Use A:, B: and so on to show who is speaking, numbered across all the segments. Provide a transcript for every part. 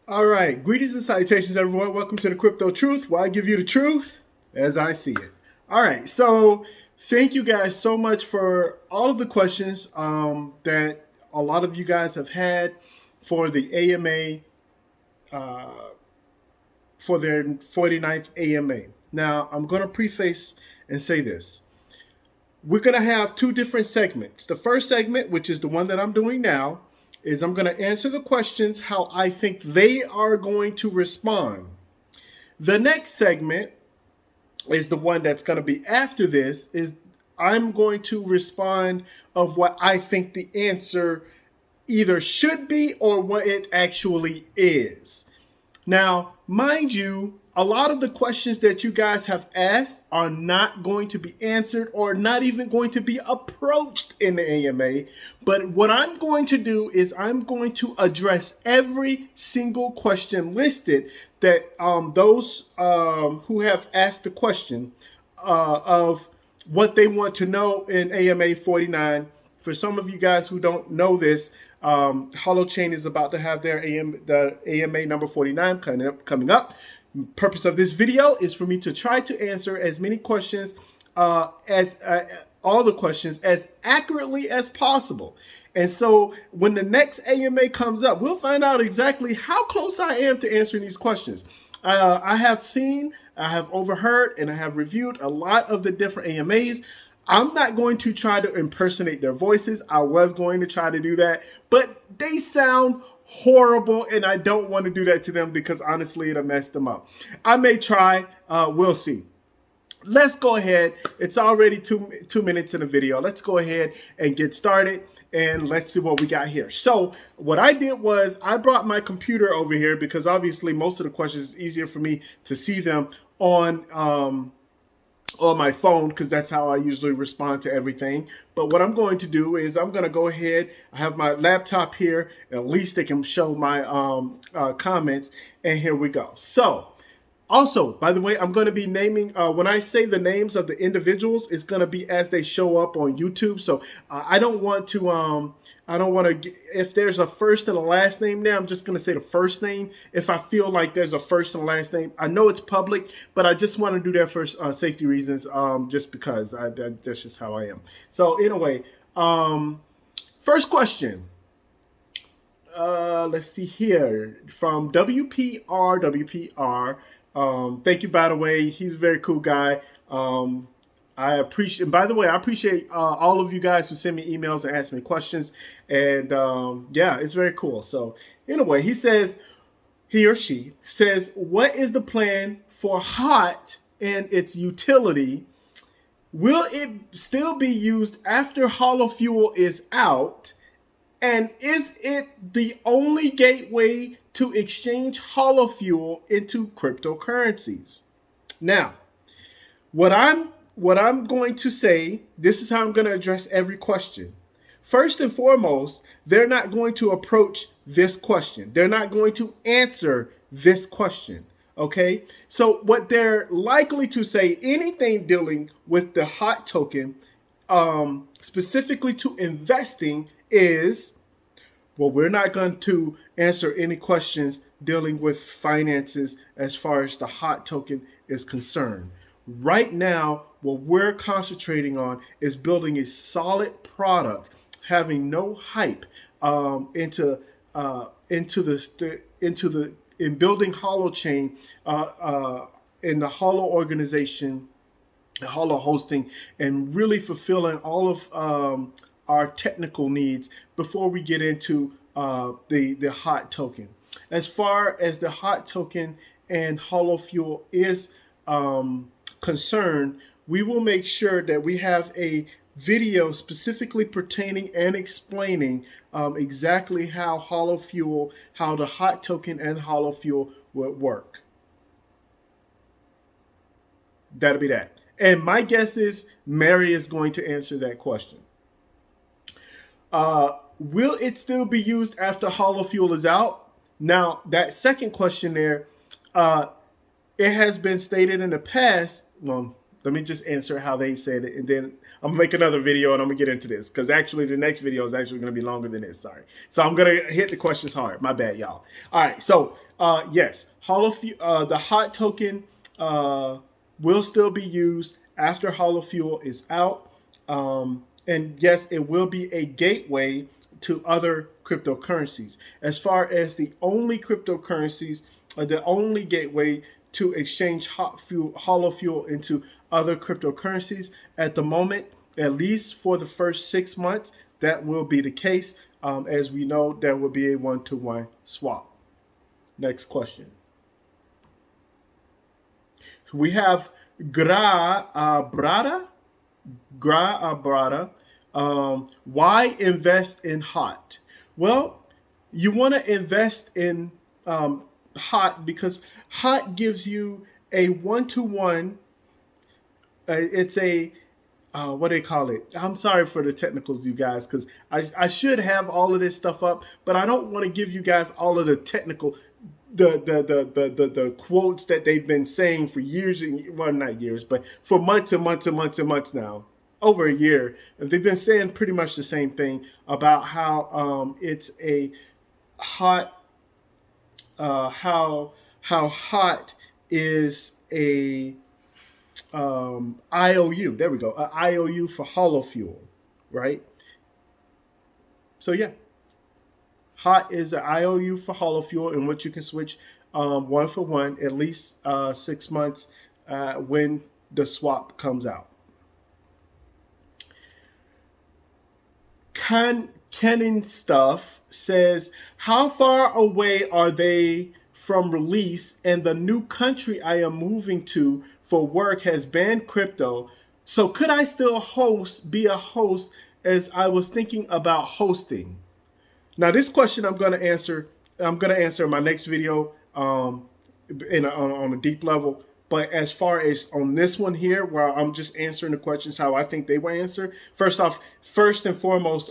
A: All right, greetings and salutations, everyone. Welcome to the Crypto Truth, where I give you the truth as I see it. All right, so thank you guys so much for all of the questions that a lot of you guys have had for the AMA, for their 49th AMA. Now, I'm going to preface and say this. We're going to have two different segments. The first segment, which is the one that I'm doing now, is I'm going to answer the questions how I think they are going to respond. The next segment is the one that's going to be after this, is I'm going to respond of what I think the answer either should be or what it actually is. Now, mind you, a lot of the questions that you guys have asked are not going to be answered or not even going to be approached in the AMA. But what I'm going to do is I'm going to address every single question listed that those who have asked the question of what they want to know in AMA 49. For some of you guys who don't know this, Holochain is about to have their the AMA number 49 coming up. Purpose of this video is for me to try to answer as many questions as all the questions as accurately as possible. And so when the next AMA comes up, we'll find out exactly how close I am to answering these questions. I have overheard, and I have reviewed a lot of the different AMAs. I'm not going to try to impersonate their voices. I was going to try to do that, but they sound horrible, and I don't want to do that to them because honestly, it'll mess them up. I may try. We'll see. Let's go ahead. It's already two minutes in the video. Let's go ahead and get started, and let's see what we got here. So what I did was I brought my computer over here because obviously most of the questions is easier for me to see them on my phone because that's how I usually respond to everything. But what I'm going to do is I'm going to go ahead. I have my laptop here. At least they can show my comments. And here we go. So also, by the way, I'm going to be naming, when I say the names of the individuals, it's going to be as they show up on YouTube. So I don't want to, if there's a first and a last name there, I'm just going to say the first name. If I feel like there's a first and a last name, I know it's public, but I just want to do that for safety reasons, just because that's just how I am. So anyway, first question. Let's see here from WPR. Thank you, by the way. He's a very cool guy. I appreciate, and by the way, I appreciate all of you guys who send me emails and ask me questions. And yeah, it's very cool. So anyway, he or she says, what is the plan for HOT and its utility? Will it still be used after Holo Fuel is out? And is it the only gateway to exchange Holo Fuel into cryptocurrencies? Now, what I'm going to say, this is how I'm going to address every question. First and foremost, they're not going to approach this question. They're not going to answer this question. Okay? So what they're likely to say, anything dealing with the HOT token, specifically to investing, is, well, we're not going to answer any questions dealing with finances as far as the HOT token is concerned. Right now, what we're concentrating on is building a solid product, having no hype in building Holochain in the Holo organization, Holo hosting, and really fulfilling all of our technical needs before we get into the HOT token. As far as the HOT token and Holo Fuel is concerned, we will make sure that we have a video specifically pertaining and explaining exactly how Holo Fuel, how the HOT token and Holo Fuel would work. That'll be that. And my guess is Mary is going to answer that question. Will it still be used after Holo Fuel is out? Now, that second question there, it has been stated in the past. Well, let me just answer how they said it, and then I'm gonna make another video and I'm gonna get into this because actually the next video is actually gonna be longer than this. Sorry. So I'm gonna hit the questions hard. My bad, y'all. All right. So yes, the hot token will still be used after Holofuel is out. And yes, it will be a gateway to other cryptocurrencies. As far as the only cryptocurrencies, the only gateway to exchange Holofuel into other cryptocurrencies at the moment, at least for the first 6 months, that will be the case. As we know, there will be a one-to-one swap. Next question. We have Gra Brada. Why invest in HOT? Well, you want to invest in HOT because HOT gives you a one-to-one. It's a what do they call it? I'm sorry for the technicals, you guys, because I should have all of this stuff up, but I don't want to give you guys all of the technical, the quotes that they've been saying for years, well, not years, but for months and months and months and months now, over a year. They've been saying pretty much the same thing about how it's a hot, how hot is a IOU. There we go. An IOU for Holofuel, right? So yeah, HOT is an IOU for Holofuel in which you can switch one for one at least 6 months when the swap comes out. Kennen Stuff says, how far away are they from release, and the new country I am moving to for work has banned crypto, so could I still be a host, as I was thinking about hosting? Now this question I'm going to answer in my next video on a deep level. But as far as on this one here, where I'm just answering the questions how I think they will answer. First and foremost,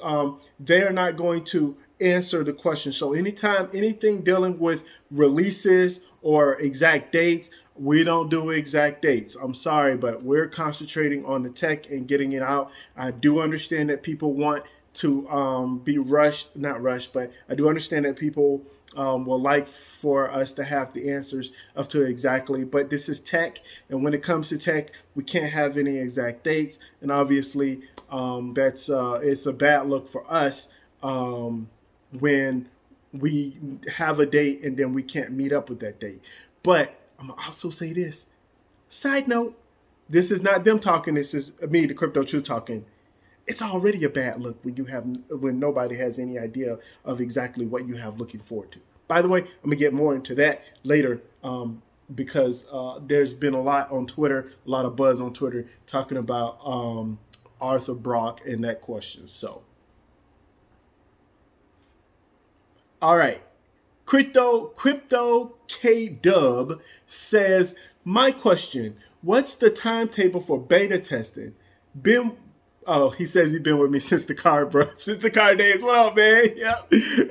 A: they're not going to answer the question. So anything dealing with releases or exact dates, we don't do exact dates. I'm sorry, but we're concentrating on the tech and getting it out. I do understand that people want to be not rushed, but I do understand that people will like for us to have the answers up to exactly, but this is tech, and when it comes to tech, we can't have any exact dates, and obviously it's a bad look for us when we have a date and then we can't meet up with that date. But I'm gonna also say this, side note, this is not them talking, this is me, the Crypto Truth, talking. It's already a bad look when nobody has any idea of exactly what you have looking forward to. By the way, I'm gonna get more into that later because there's been a lot on Twitter, a lot of buzz on Twitter talking about Arthur Brock and that question. So, all right, Crypto K Dub says, my question: what's the timetable for beta testing? Oh, he says he's been with me since the car, bro. Since the car days. What up, man? Yeah.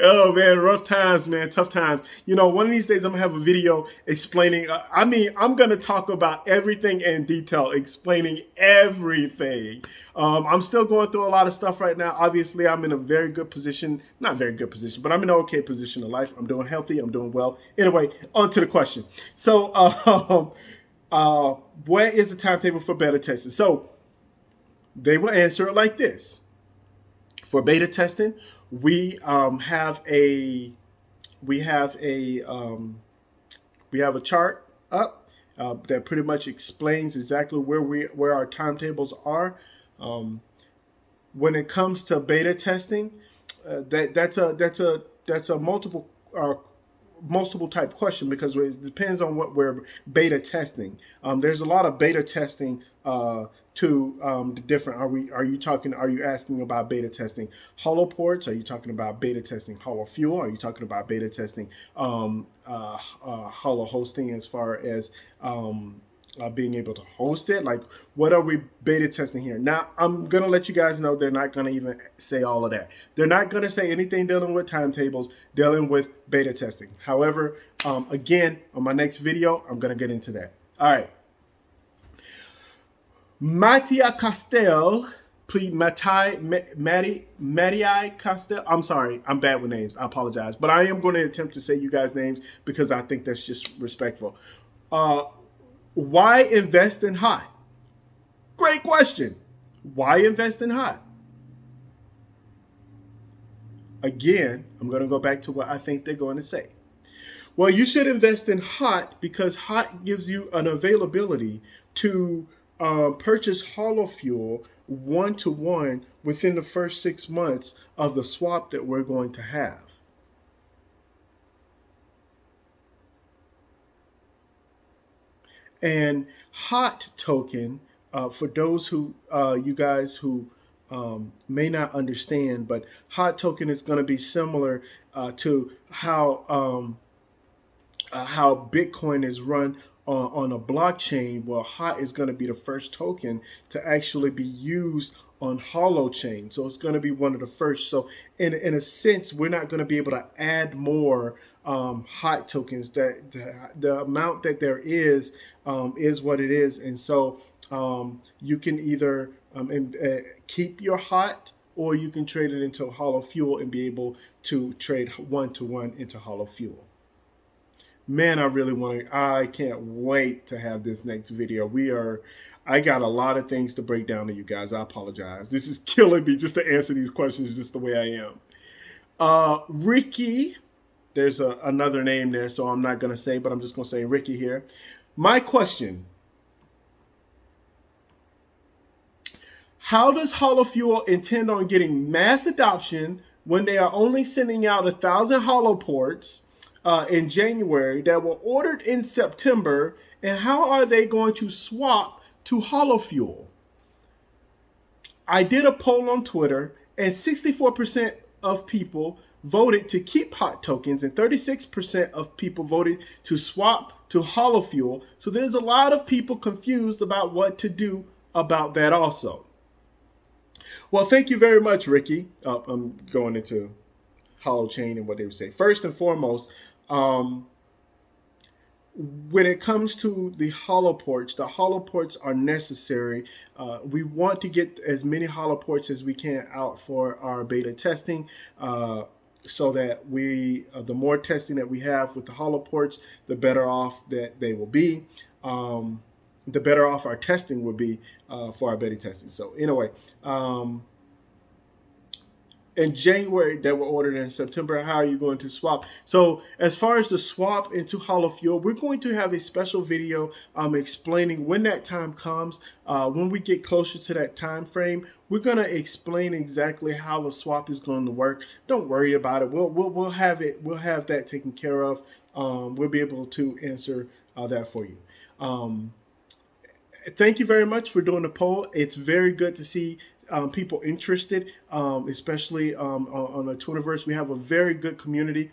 A: Oh, man. Rough times, man. Tough times. You know, one of these days I'm going to have a video explaining. I'm going to talk about everything in detail, explaining everything. I'm still going through a lot of stuff right now. Obviously, I'm in a very good position. Not very good position, but I'm in an okay position in life. I'm doing healthy. I'm doing well. Anyway, on to the question. So, where is the timetable for beta testing? So, they will answer it like this. For beta testing, we have a chart up that pretty much explains exactly where our timetables are. When it comes to beta testing, that's a multiple type question because it depends on what we're beta testing. There's a lot of beta testing to the different. Are you asking about beta testing Holo ports? Are you talking about beta testing Holofuel? Are you talking about beta testing Holo hosting as far as being able to host it? Like, what are we beta testing here? Now, I'm going to let you guys know they're not going to even say all of that. They're not going to say anything dealing with timetables, dealing with beta testing. However, again, on my next video, I'm going to get into that. All right. Mattia Castel please, Mattai Costa. I'm sorry, I'm bad with names. I apologize, but I am going to attempt to say you guys' names because I think that's just respectful. Uh, why invest in hot? Great question. Why invest in hot? Again, I'm going to go back to what I think they're going to say. Well, you should invest in hot because hot gives you an availability to purchase Holo fuel 1-to-1 within the first 6 months of the swap that we're going to have. And hot token, for those who, you guys who may not understand, but hot token is going to be similar to how Bitcoin is run on a blockchain. Well, hot is going to be the first token to actually be used on Holochain. So it's going to be one of the first. So in a sense, we're not going to be able to add more hot tokens. That the amount that there is what it is. And so you can either keep your hot, or you can trade it into Holo fuel and be able to trade 1-to-1 into Holo fuel. Man, I can't wait to have this next video. I got a lot of things to break down to you guys. I apologize. This is killing me just to answer these questions just the way I am. Ricky, there's another name there, so I'm not going to say, but I'm just going to say Ricky here. My question: how does Holofuel intend on getting mass adoption when they are only sending out 1,000 Holoports in January that were ordered in September, and how are they going to swap to Holofuel? I did a poll on Twitter, and 64% of people voted to keep hot tokens, and 36% of people voted to swap to Holofuel. So there's a lot of people confused about what to do about that also. Well, thank you very much, Ricky. I'm going into Holochain and what they would say. First and foremost, when it comes to the holoports are necessary. We want to get as many holoports as we can out for our beta testing, so that the more testing that we have with the holoports, the better off that they will be. The better off our testing will be for our beta testing. So anyway, in January that were ordered in September, how are you going to swap? So as far as the swap into Holofuel, we're going to have a special video explaining when that time comes. When we get closer to that time frame, we're going to explain exactly how the swap is going to work. Don't worry about it. We'll have it. We'll have that taken care of. We'll be able to answer that for you. Thank you very much for doing the poll. It's very good to see people interested, especially on the Twitterverse. We have a very good community.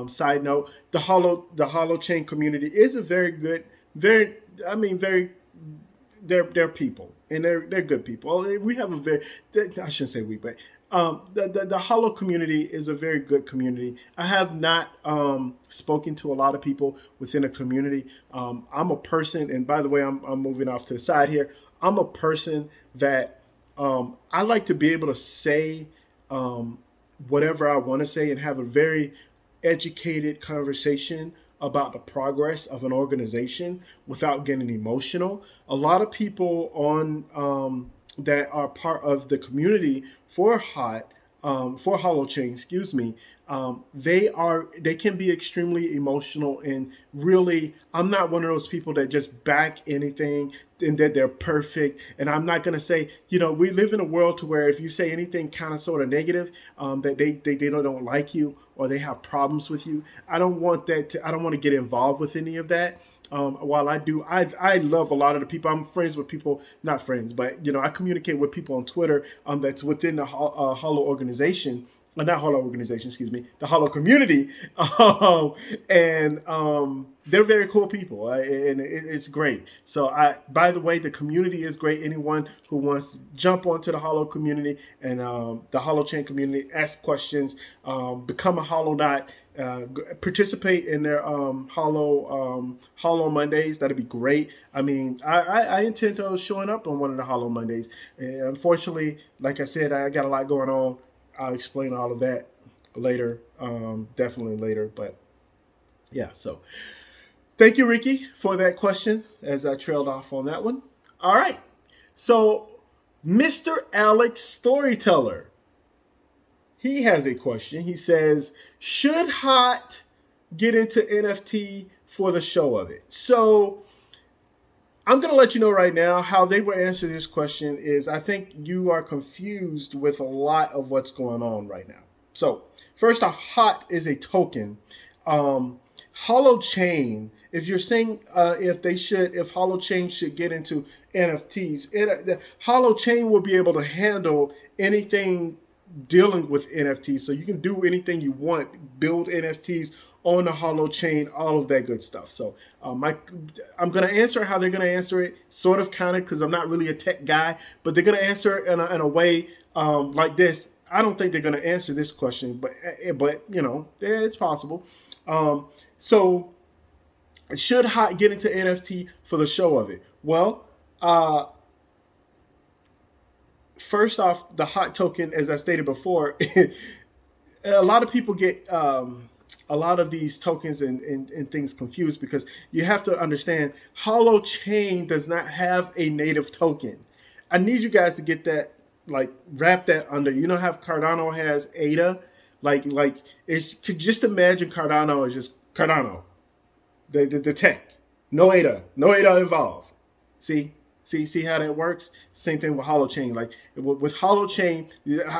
A: Side note: the Holochain community is a very good, they're people, and they're good people. We have I shouldn't say we, but the Holo community is a very good community. I have not spoken to a lot of people within a community. I'm a person, and by the way, I'm moving off to the side here. I'm a person that I like to be able to say whatever I want to say and have a very educated conversation about the progress of an organization without getting emotional. A lot of people on that are part of the community for Holochain, they can be extremely emotional, and really, I'm not one of those people that just back anything and that they're perfect. And I'm not going to say, we live in a world to where if you say anything kind of sort of negative, that they don't like you or they have problems with you. I don't want that. I don't want to get involved with any of that. While I love a lot of the people. I'm friends with people, not friends, but I communicate with people on Twitter that's within the Holo organization. not Holo organization, excuse me, the Holo community, and they're very cool people, and it's great. So, by the way, the community is great. Anyone who wants to jump onto the Holo community and the Holochain community, ask questions, become a Holonaut, participate in their Holo Mondays. That'd be great. I mean, I intend on showing up on one of the Holo Mondays. Unfortunately, like I said, I got a lot going on. I'll explain all of that later, definitely later. But yeah, so thank you, Ricky, for that question as I trailed off on that one. All right. So Mr. Alex Storyteller, he has a question. He says, should Hot get into NFT for the show of it? So I'm going to let you know right now how they will answer this question is I think you are confused with a lot of what's going on right now. So first off, Hot is a token. Holochain, if you're saying if Holochain should get into NFTs, the Holochain will be able to handle anything dealing with NFTs. So you can do anything you want, build NFTs on the Holochain, all of that good stuff. So I'm going to answer how they're going to answer it, sort of, kind of, because I'm not really a tech guy, but they're going to answer it in a way like this. I don't think they're going to answer this question, but you know, it's possible. So should Hot get into NFT for the show of it? Well, first off, the Hot token, as I stated before, a lot of people get a lot of these tokens and things confused because you have to understand Holochain does not have a native token. I need you guys to get that, like, wrap that under. You know how Cardano has ADA? Like it's, just imagine Cardano is just Cardano, the tech. No ADA involved. See how that works? Same thing with Holochain. Like with Holochain,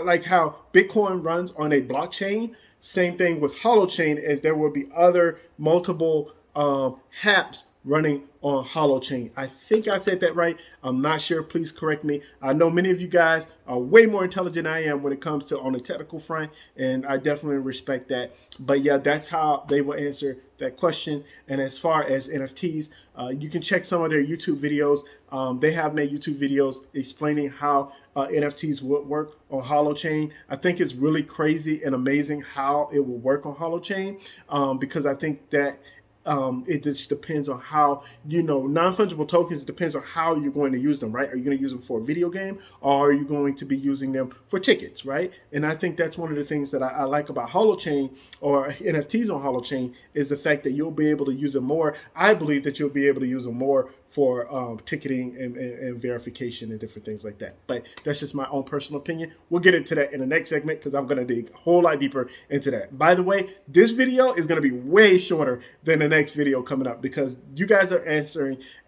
A: like how Bitcoin runs on a blockchain, same thing with Holochain, as there will be other multiple apps running on Holochain. I think I said that right. I'm not sure. Please correct me. I know many of you guys are way more intelligent than I am when it comes to on the technical front, and I definitely respect that. But yeah, that's how they will answer that question. And as far as NFTs, you can check some of their YouTube videos. They have made YouTube videos explaining how NFTs would work on Holochain. I think it's really crazy and amazing how it will work on Holochain, because I think that it just depends on how, non-fungible tokens, it depends on how you're going to use them, right? Are you going to use them for a video game, or are you going to be using them for tickets, right? And I think that's one of the things that I like about Holochain or NFTs on Holochain is the fact that you'll be able to use them more. I believe that you'll be able to use them more for ticketing and verification and different things like that. But that's just my own personal opinion. We'll get into that in the next segment because I'm going to dig a whole lot deeper into that. By the way, this video is going to be way shorter than the next video coming up because you guys are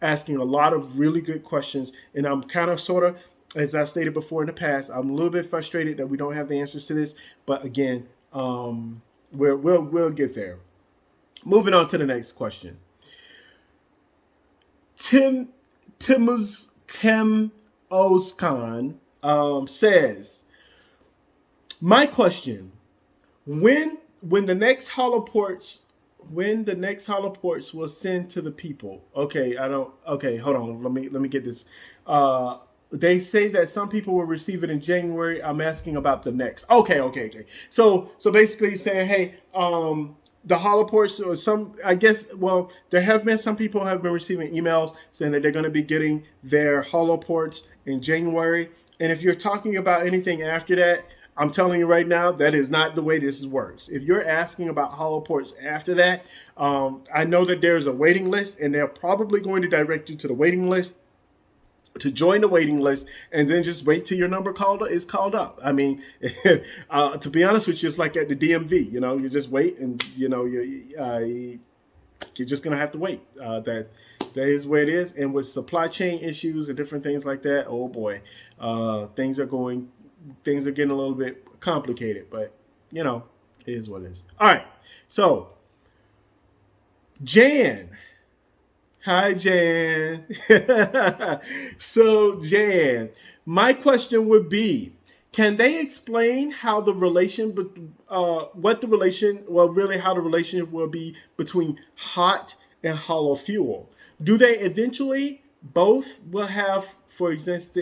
A: asking a lot of really good questions, and I'm kind of sort of, as I stated before in the past, I'm a little bit frustrated that we don't have the answers to this. But again, we'll get there. Moving on to the next question. Timuz Kem Oskan says, my question, when the next holoports will send to the people. Okay, hold on. Let me get this. They say that some people will receive it in January. I'm asking about the next. Okay. So basically saying, hey, the holoports, or some, I guess, well, there have been some people have been receiving emails saying that they're going to be getting their holoports in January. And if you're talking about anything after that, I'm telling you right now, that is not the way this works. If you're asking about holoports after that, I know that there's a waiting list, and they're probably going to direct you to the waiting list, to join the waiting list, and then just wait till your number is called up. I mean, to be honest with you, it's like at the DMV. You just wait, and you're just gonna have to wait. That is where it is. And with supply chain issues and different things like that, oh boy, things are getting a little bit complicated. But it is what it is. All right, so Jan. Hi, Jan. So, Jan, my question would be, Can they explain how the how the relationship will be between hot and hollow fuel? Do they eventually both will have, for instance,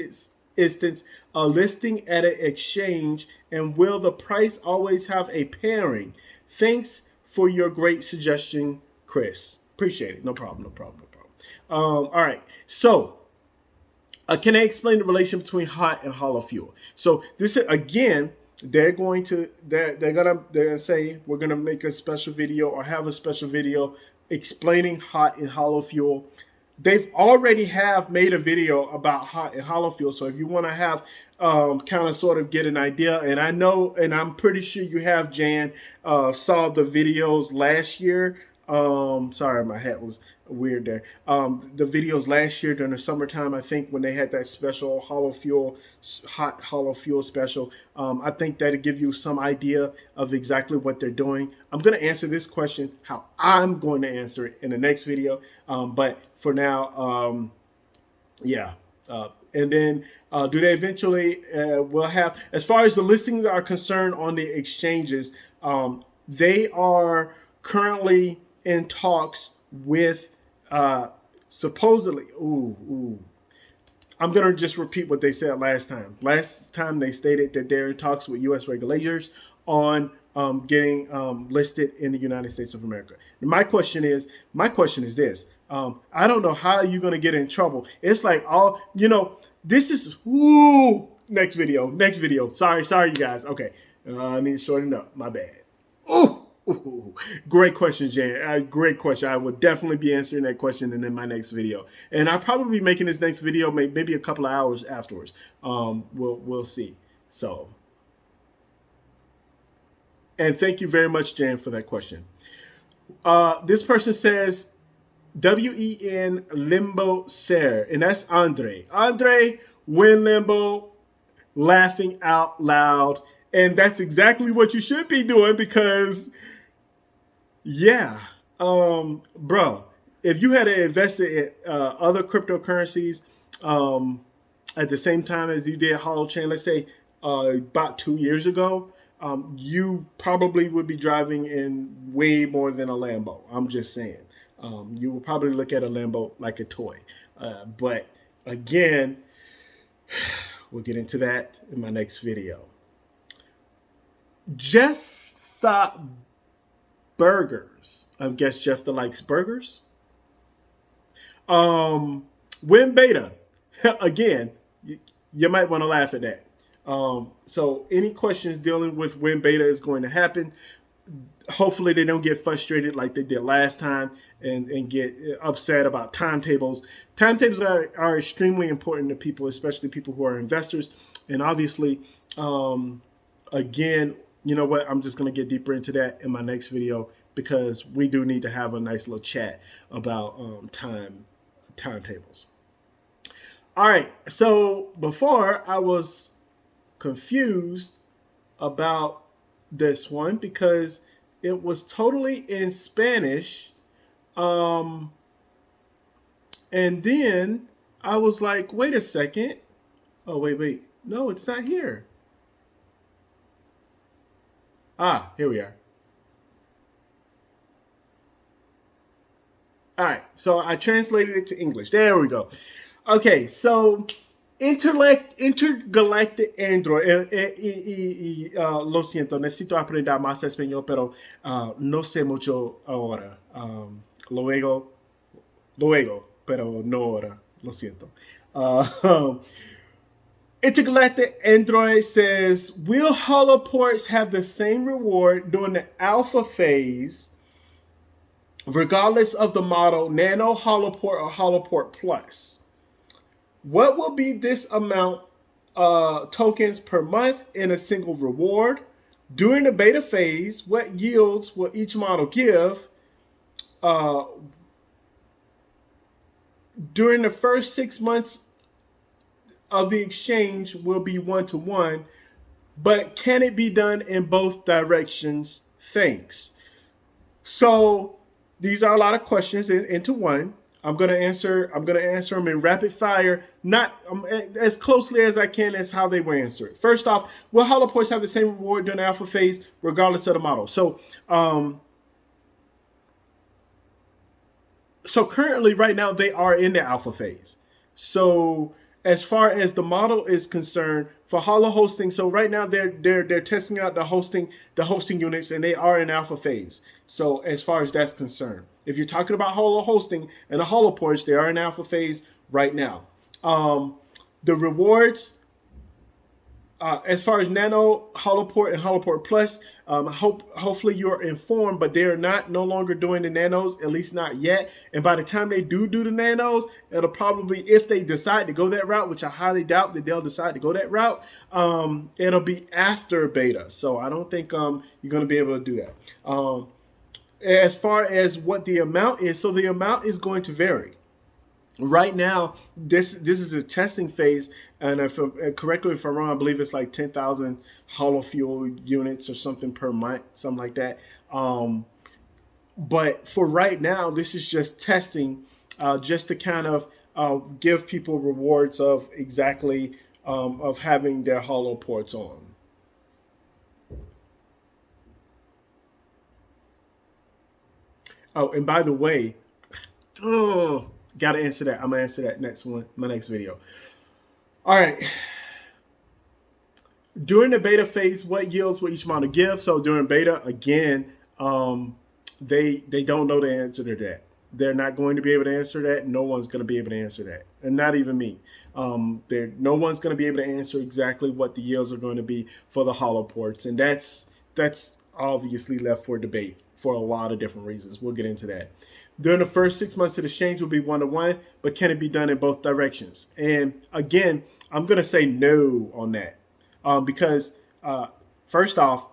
A: a listing at an exchange, and will the price always have a pairing? Thanks for your great suggestion, Chris. Appreciate it. No problem. No problem. No problem. All right. So can I explain the relation between hot and hollow fuel? So this is again, they're gonna say we're gonna make a special video or have a special video explaining hot and hollow fuel. They've already have made a video about hot and hollow fuel. So if you want to have kind of sort of get an idea, and I know, and I'm pretty sure you have, Jan, saw the videos last year. Sorry, my hat was weird there. The videos last year during the summertime, I think when they had that special hot hollow fuel special, I think that'll give you some idea of exactly what they're doing. I'm going to answer this question how I'm going to answer it in the next video. But for now, yeah. And then do they eventually will have, as far as the listings are concerned on the exchanges, they are currently in talks with supposedly, I'm going to just repeat what they said last time. Last time they stated that they're in talks with U.S. regulators on getting listed in the United States of America. And my question is this. I don't know how you're going to get in trouble. It's like this is, next video. Sorry, you guys. Okay. I need to shorten up. My bad. Ooh, great question, Jan. Great question. I will definitely be answering that question in my next video, and I'll probably be making this next video maybe a couple of hours afterwards. We'll see. So, and thank you very much, Jan, for that question. This person says, WEN Limbo Ser, and that's Andre. Andre, win Limbo, laughing out loud, and that's exactly what you should be doing because. Yeah, bro, if you had invested in other cryptocurrencies at the same time as you did Holochain, let's say about 2 years ago, you probably would be driving in way more than a Lambo. I'm just saying. You will probably look at a Lambo like a toy. But again, we'll get into that in my next video. Jeff thought burgers. I guess Jeff that likes burgers. Win beta. Again, you might want to laugh at that. So any questions dealing with when beta is going to happen, hopefully they don't get frustrated like they did last time and get upset about timetables. Timetables are extremely important to people, especially people who are investors. And obviously, again, you know what? I'm just going to get deeper into that in my next video because we do need to have a nice little chat about timetables. All right. So before I was confused about this one because it was totally in Spanish. And then I was like, wait a second. Oh, wait. No, it's not here. Ah, here we are. All right, so I translated it to English. There we go. Okay, so intergalactic android. Lo siento, necesito aprender más español, pero no sé mucho ahora. Luego, pero no ahora. Lo siento. Intergalactic Android says, will holoports have the same reward during the alpha phase, regardless of the model, Nano, Holoport, or Holoport Plus? What will be this amount tokens per month in a single reward? During the beta phase, what yields will each model give? During the first 6 months of the exchange will be 1-to-1, but can it be done in both directions? Thanks. So these are a lot of questions into one. I'm gonna answer them in rapid fire, not as closely as I can as how they were answered. First off, will holoports have the same reward during the alpha phase, regardless of the model? So currently, right now, they are in the alpha phase. So as far as the model is concerned for Holo hosting, so right now they're testing out the hosting units, and they are in alpha phase. So as far as that's concerned, if you're talking about Holo hosting and the Holoports, they are in alpha phase right now. The rewards, as far as Nano, Holoport, and Holoport Plus, hopefully you're informed, but they're no longer doing the Nanos, at least not yet. And by the time they do the Nanos, it'll probably, if they decide to go that route, which I highly doubt that they'll decide to go that route, it'll be after beta. So I don't think you're going to be able to do that. As far as what the amount is, so the amount is going to vary. Right now, this is a testing phase, and correct me if I'm wrong, I believe it's like 10,000 Holo Fuel units or something per month, something like that. But for right now, this is just testing, just to kind of give people rewards of exactly of having their Holo ports on. Oh, and by the way, got to answer that. I'm going to answer that my next video. All right. During the beta phase, what yields will each model give? So during beta, again, they don't know the answer to that. They're not going to be able to answer that. No one's going to be able to answer that. And not even me. No one's going to be able to answer exactly what the yields are going to be for the Holoports. And that's obviously left for debate for a lot of different reasons. We'll get into that. During the first 6 months of the exchange will be 1-to-1, but can it be done in both directions? And again, I'm going to say no on that. Because first off,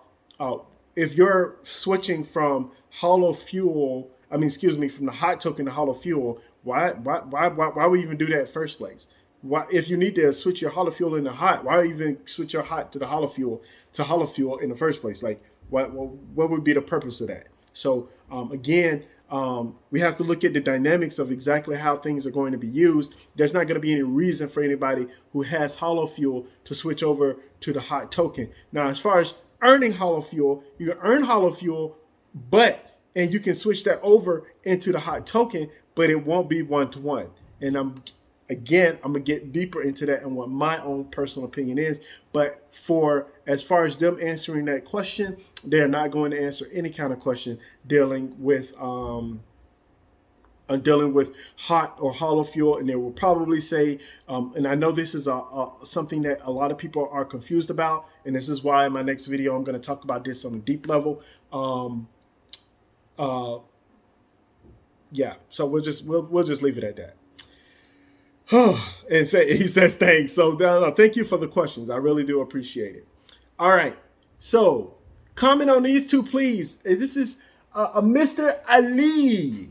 A: if you're switching from Holo Fuel, from the hot token to Holo Fuel, why would we even do that in the first place? Why, if you need to switch your Holo Fuel into hot, why even switch your hot to the Holo Fuel in the first place? Like, what would be the purpose of that? So again, we have to look at the dynamics of exactly how things are going to be used. There's not going to be any reason for anybody who has Holo Fuel to switch over to the hot token. Now, as far as earning Holo Fuel, you can earn Holo Fuel, and you can switch that over into the hot token, but it won't be 1-to-1. And I'm going to get deeper into that and what my own personal opinion is. But as far as them answering that question, they're not going to answer any kind of question dealing with hot or Holo Fuel. And they will probably say, and I know this is something that a lot of people are confused about. And this is why in my next video, I'm going to talk about this on a deep level. Yeah, so we'll just leave it at that. In fact, he says thanks. So thank you for the questions. I really do appreciate it. All right. So comment on these two, please. This is a Mr. Ali.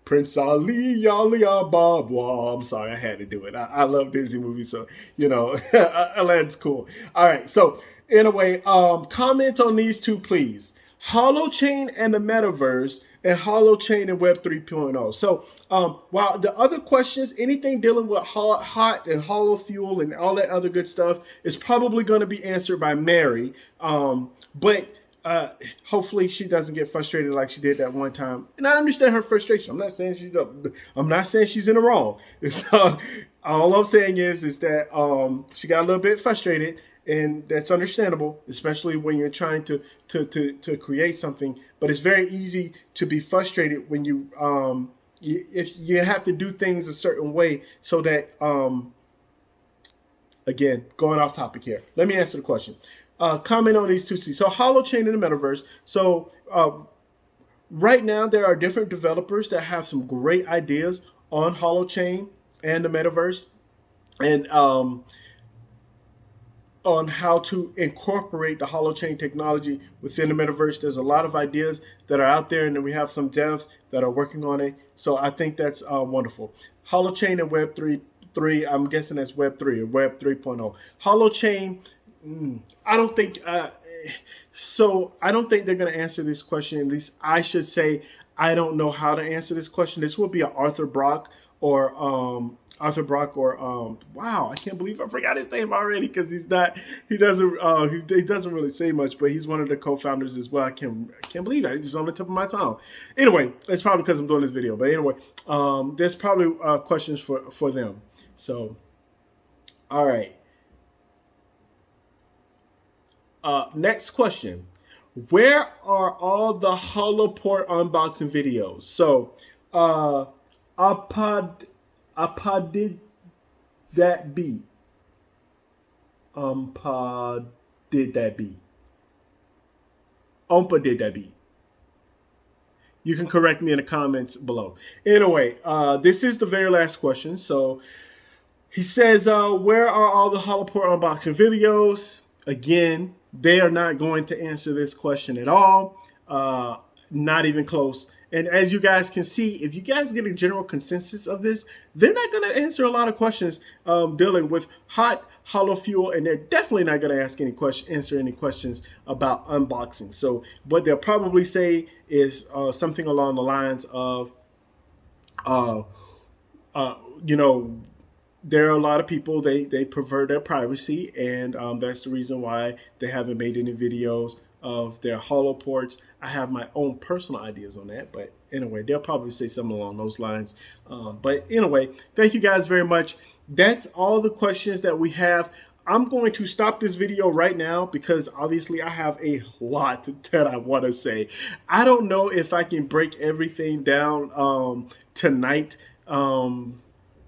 A: Prince Ali, Yali Ababwa. I'm sorry, I had to do it. I love Disney movies, so, that's cool. All right. So anyway, comment on these two, please. Holochain and the Metaverse, and Holochain and Web 3.0. So while the other questions, anything dealing with hot and Holo Fuel and all that other good stuff is probably going to be answered by Mary. But hopefully she doesn't get frustrated like she did that one time. And I understand her frustration. I'm not saying she's in the wrong. So all I'm saying is that she got a little bit frustrated. And that's understandable, especially when you're trying to create something. But it's very easy to be frustrated when if you have to do things a certain way. So that, again, going off topic here. Let me answer the question. Comment on these two. So Holochain and the Metaverse. So right now there are different developers that have some great ideas on Holochain and the Metaverse. And on how to incorporate the Holochain technology within the Metaverse. There's a lot of ideas that are out there, and then we have some devs that are working on it. So I think that's wonderful. Holochain and Web 3, I'm guessing that's Web 3 or Web 3.0. Holochain, I don't think they're going to answer this question. At least I should say I don't know how to answer this question. This will be an Arthur Brock or wow, I can't believe I forgot his name already because he doesn't really say much, but he's one of the co-founders as well. I can't believe that. It's on the tip of my tongue. Anyway, it's probably because I'm doing this video. But anyway, there's probably questions for them. So, all right. Next question. Where are all the Holoport unboxing videos? So, Apa did that be? Umpa did that be? Umpa did that be? You can correct me in the comments below. Anyway, this is the very last question. So he says, where are all the Holoport unboxing videos? Again, they are not going to answer this question at all. Not even close. And as you guys can see, if you guys get a general consensus of this, they're not going to answer a lot of questions dealing with hot Holo fuel, and they're definitely not going to answer any questions about unboxing. So what they'll probably say is something along the lines of, there are a lot of people, they prefer their privacy, and that's the reason why they haven't made any videos of their Holoports. I have my own personal ideas on that, but anyway, they'll probably say something along those lines. But anyway, thank you guys very much. That's all the questions that we have. I'm going to stop this video right now because obviously I have a lot that I want to say. I don't know if I can break everything down tonight.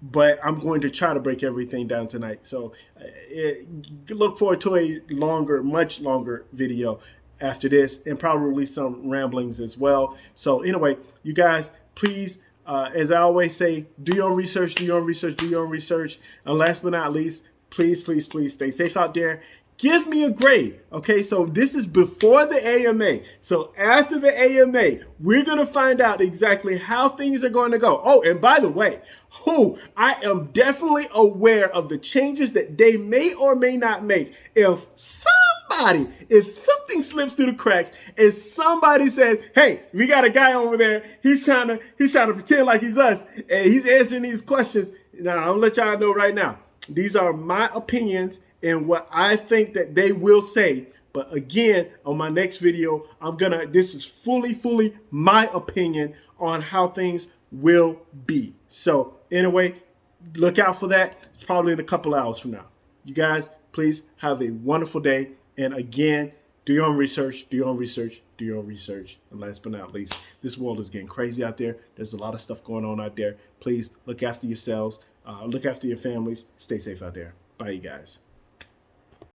A: But I'm going to try to break everything down tonight. So look forward to a much longer video after this, and probably some ramblings as well. So anyway, you guys, please, as I always say, do your own research, do your own research, do your own research. And last but not least, please, please, please stay safe out there. Give me a grade. Okay, so this is before the AMA. So after the AMA, we're going to find out exactly how things are going to go. Oh, and by the way, I am definitely aware of the changes that they may or may not make. If something slips through the cracks and somebody says, hey, we got a guy over there, he's trying to pretend like he's us and he's answering these questions. Now, I'm gonna let y'all know right now, these are my opinions and what I think that they will say. But again, on my next video, this is fully my opinion on how things will be. So anyway, look out for that. It's probably in a couple hours from now. You guys, please have a wonderful day. And again, do your own research, do your own research, do your own research. And last but not least, this world is getting crazy out there. There's a lot of stuff going on out there. Please look after yourselves, look after your families, stay safe out there. Bye, you guys.